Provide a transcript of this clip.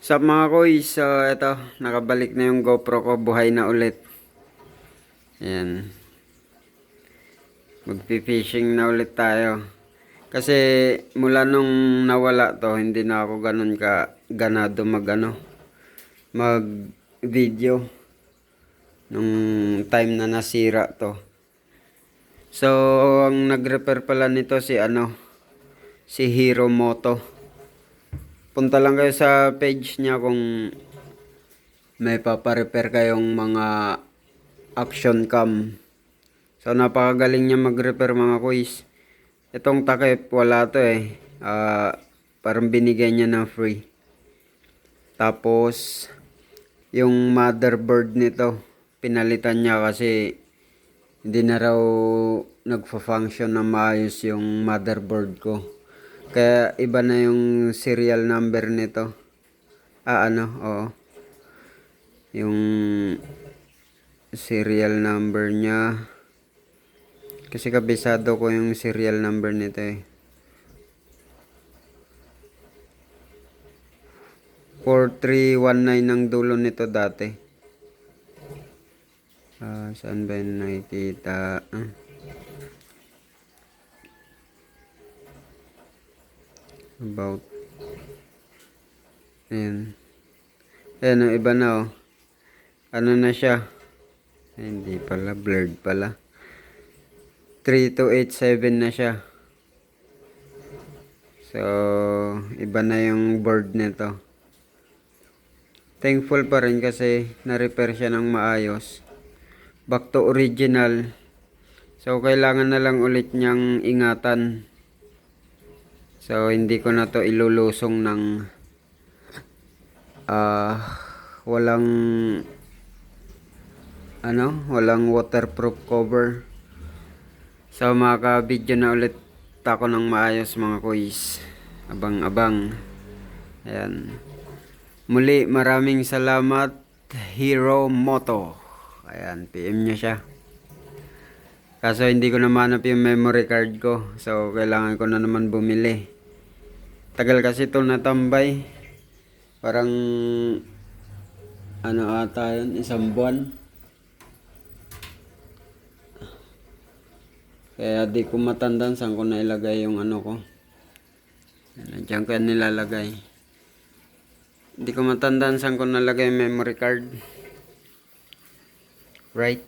Sup mga koy, so eto, nakabalik na yung GoPro ko, buhay na ulit. Ayan. Magpi-fishing na ulit tayo. Kasi mula nung nawala to, hindi na ako ganun ka ganado mag video. Nung time na nasira to. So, ang nag-repair pala nito si Hero Moto. Punta lang kayo sa page niya kung may paparepair kayong mga action cam. So napakagaling niya mag-repair mga kuys. Itong takip wala to eh. Parang binigay niya na free. Tapos yung motherboard nito pinalitan niya kasi hindi na raw nagfa-function na maayos yung motherboard ko. Kaya iba na yung serial number nito. Oo. Yung serial number niya. Kasi kabisado ko yung serial number nito eh. 4319 ang dulo nito dati. Saan ba yung nakikita? About. Ayan. Ayan, iba na oh. Ano na siya? Hindi pala, blurred pala. 3287 na siya. So, iba na yung board nito. Thankful pa rin kasi na-repair siya ng maayos. Back to original. So, kailangan na lang ulit niyang ingatan. So, hindi ko na to ilulusong ng walang waterproof cover. So, maka-video na ulit ako ng maayos mga kuys. Abang-abang. Ayan. Muli, maraming salamat, Hero Moto. Ayan, PM niya siya. Kaso hindi ko na manap yung memory card ko. So, kailangan ko na naman bumili. Tagal kasi ito natambay. Parang ata yun, 1 buwan. Kaya di ko matandaan saan ko nailagay yung ko. Diyan ko yan nilalagay. Di ko matandaan saan ko nalagay yung memory card. Right?